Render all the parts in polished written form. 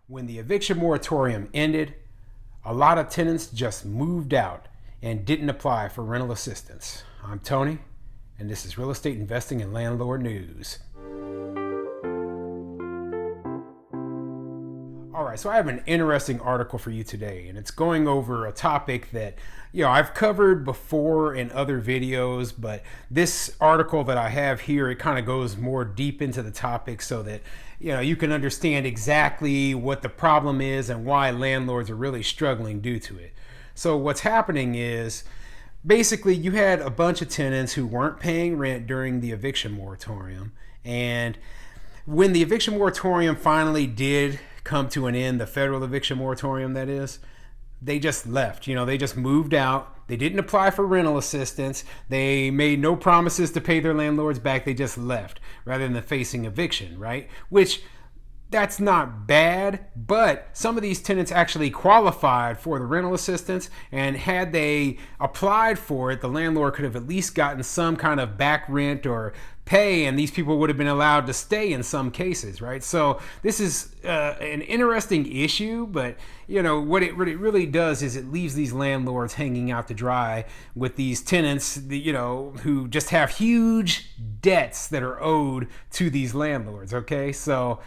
When the eviction moratorium ended, a lot of tenants just moved out and didn't apply for rental assistance. I'm Tony, and this is Real Estate Investing and Landlord News. All right, so I have an interesting article for you today, and it's going over a topic that, I've covered before in other videos, but this article that I have here, it kind of goes more deep into the topic so that, you can understand exactly what the problem is and why landlords are really struggling due to it. So what's happening is, basically, you had a bunch of tenants who weren't paying rent during the eviction moratorium, and when the eviction moratorium finally did come to an end, the federal eviction moratorium, that is, they just left. They just moved out. They didn't apply for rental assistance. They made no promises to pay their landlords back. They just left rather than facing eviction, right? Which, that's not bad, but some of these tenants actually qualified for the rental assistance, and had they applied for it, the landlord could have at least gotten some kind of back rent or pay, and these people would have been allowed to stay in some cases, right? So this is an interesting issue, but what it really does is it leaves these landlords hanging out to dry with these tenants, who just have huge debts that are owed to these landlords. Okay, so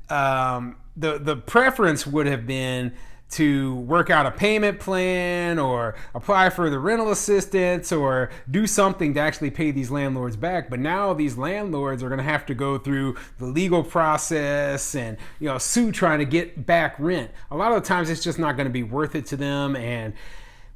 the preference would have been to work out a payment plan or apply for the rental assistance or do something to actually pay these landlords back. But now these landlords are going to have to go through the legal process and, sue trying to get back rent. A lot of the times it's just not going to be worth it to them, and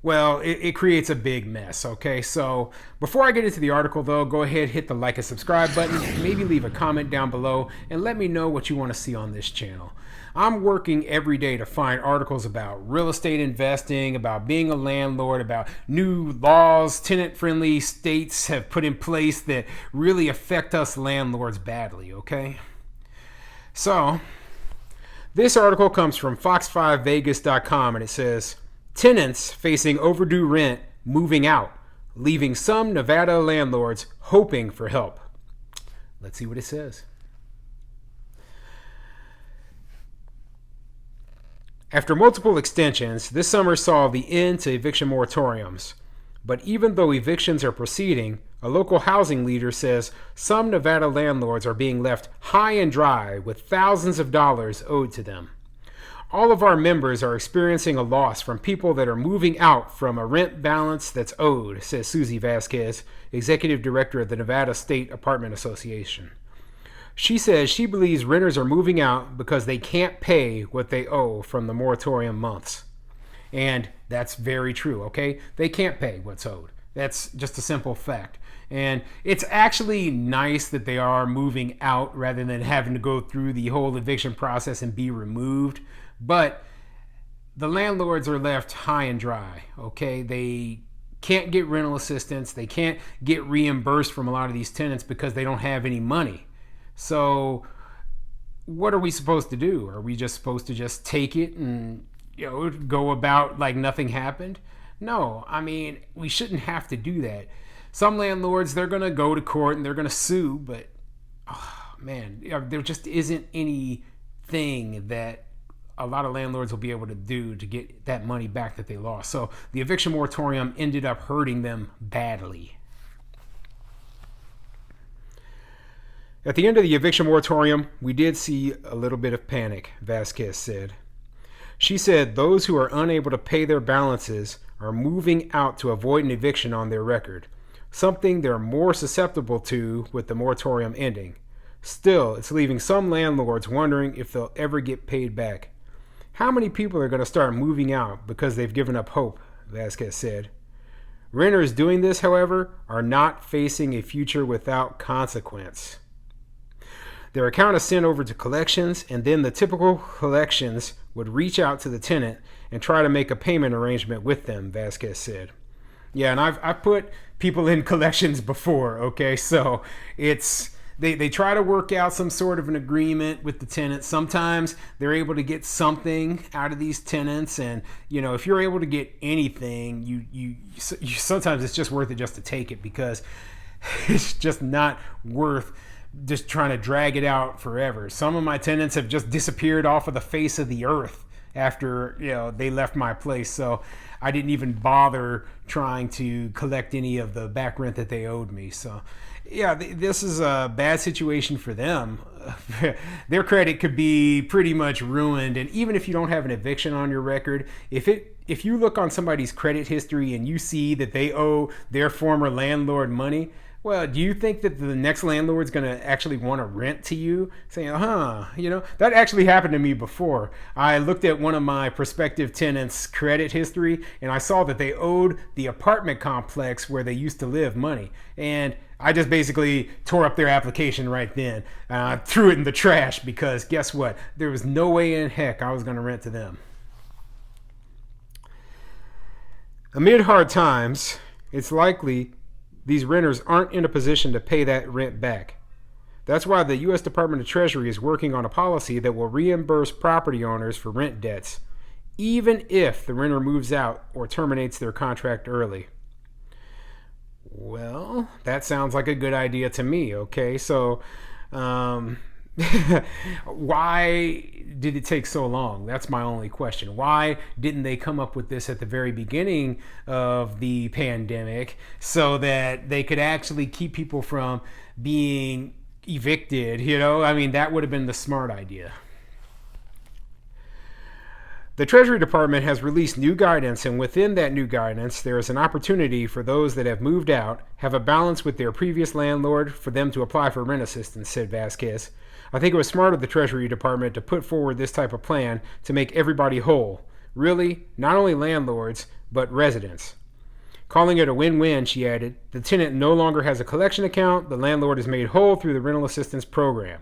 well, it creates a big mess. Okay, so before I get into the article though, go ahead, hit the like and subscribe button, maybe leave a comment down below and let me know what you want to see on this channel. I'm working every day to find articles about real estate investing, about being a landlord, about new laws tenant-friendly states have put in place that really affect us landlords badly, okay? So, this article comes from fox5vegas.com, and it says, tenants facing overdue rent moving out, leaving some Nevada landlords hoping for help. Let's see what it says. After multiple extensions, this summer saw the end to eviction moratoriums. But even though evictions are proceeding, a local housing leader says some Nevada landlords are being left high and dry with thousands of dollars owed to them. All of our members are experiencing a loss from people that are moving out from a rent balance that's owed, says Susie Vasquez, executive director of the Nevada State Apartment Association. She says she believes renters are moving out because they can't pay what they owe from the moratorium months. And that's very true, okay? They can't pay what's owed. That's just a simple fact. And it's actually nice that they are moving out rather than having to go through the whole eviction process and be removed. But the landlords are left high and dry, okay? They can't get rental assistance. They can't get reimbursed from a lot of these tenants because they don't have any money. So what are we supposed to do? Are we just supposed to just take it and go about like nothing happened? No, I mean, we shouldn't have to do that. Some landlords, they're going to go to court and they're going to sue, but there just isn't anything that a lot of landlords will be able to do to get that money back that they lost. So the eviction moratorium ended up hurting them badly. At the end of the eviction moratorium, we did see a little bit of panic, Vasquez said. She said those who are unable to pay their balances are moving out to avoid an eviction on their record, something they're more susceptible to with the moratorium ending. Still, it's leaving some landlords wondering if they'll ever get paid back. How many people are going to start moving out because they've given up hope, Vasquez said. Renters doing this, however, are not facing a future without consequence. Their account is sent over to collections, and then the typical collections would reach out to the tenant and try to make a payment arrangement with them, Vasquez said. Yeah, and I've put people in collections before, okay? So they try to work out some sort of an agreement with the tenant. Sometimes they're able to get something out of these tenants, and if you're able to get anything, you sometimes it's just worth it just to take it, because it's just not worth just trying to drag it out forever. Some of my tenants have just disappeared off of the face of the earth after they left my place. So I didn't even bother trying to collect any of the back rent that they owed me. So yeah, this is a bad situation for them. Their credit could be pretty much ruined. And even if you don't have an eviction on your record, if you look on somebody's credit history and you see that they owe their former landlord money, well, do you think that the next landlord's going to actually want to rent to you? Saying, that actually happened to me before. I looked at one of my prospective tenants' credit history, and I saw that they owed the apartment complex where they used to live money. And I just basically tore up their application right then, threw it in the trash, because guess what? There was no way in heck I was going to rent to them. Amid hard times, it's likely these renters aren't in a position to pay that rent back. That's why the U.S. Department of Treasury is working on a policy that will reimburse property owners for rent debts, even if the renter moves out or terminates their contract early. Well, that sounds like a good idea to me, okay? So, why did it take so long? That's my only question. Why didn't they come up with this at the very beginning of the pandemic so that they could actually keep people from being evicted? That would have been the smart idea. The Treasury Department has released new guidance, and within that new guidance, there is an opportunity for those that have moved out, have a balance with their previous landlord, for them to apply for rent assistance, said Vasquez. I think it was smart of the Treasury Department to put forward this type of plan to make everybody whole. Really, not only landlords, but residents. Calling it a win-win, she added, the tenant no longer has a collection account, the landlord is made whole through the rental assistance program.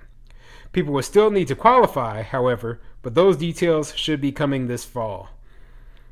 People will still need to qualify, however, but those details should be coming this fall.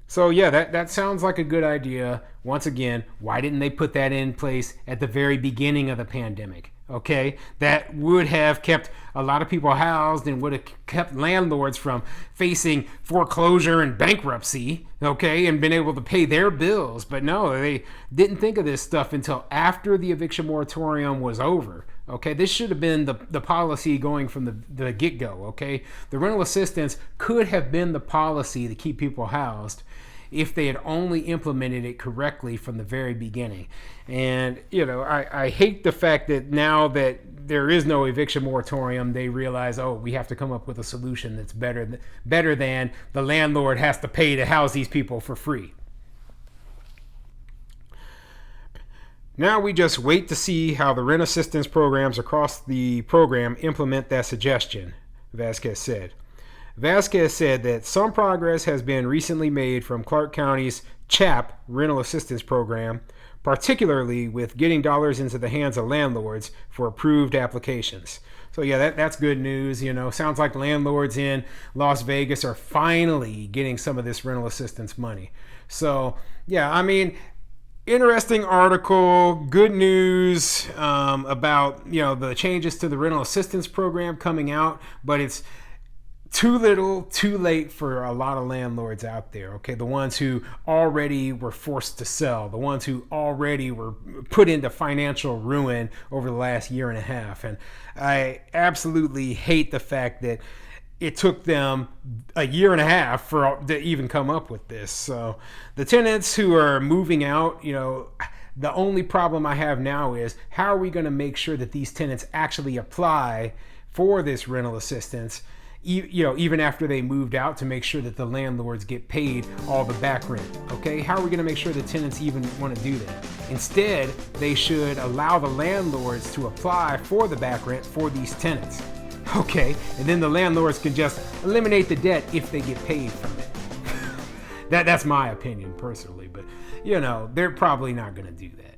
So yeah, that sounds like a good idea. Once again, why didn't they put that in place at the very beginning of the pandemic? Okay, that would have kept a lot of people housed and would have kept landlords from facing foreclosure and bankruptcy, okay, and been able to pay their bills. But no, they didn't think of this stuff until after the eviction moratorium was over. Okay, this should have been the policy going from the get-go, okay? The rental assistance could have been the policy to keep people housed if they had only implemented it correctly from the very beginning. And, I hate the fact that now that there is no eviction moratorium, they realize, we have to come up with a solution that's better than the landlord has to pay to house these people for free. Now we just wait to see how the rent assistance programs across the program implement that suggestion, Vasquez said. Vasquez said that some progress has been recently made from Clark County's CHAP rental assistance program, particularly with getting dollars into the hands of landlords for approved applications. So yeah, that's good news. Sounds like landlords in Las Vegas are finally getting some of this rental assistance money. So yeah, interesting article, good news about the changes to the rental assistance program coming out, but it's too little, too late for a lot of landlords out there, okay? The ones who already were forced to sell, the ones who already were put into financial ruin over the last year and a half. And I absolutely hate the fact that it took them a year and a half to even come up with this. So the tenants who are moving out, the only problem I have now is how are we going to make sure that these tenants actually apply for this rental assistance, even after they moved out, to make sure that the landlords get paid all the back rent, okay? How are we going to make sure the tenants even want to do that? Instead, they should allow the landlords to apply for the back rent for these tenants. Okay, and then the landlords can just eliminate the debt if they get paid from it. That's my opinion personally, but they're probably not going to do that.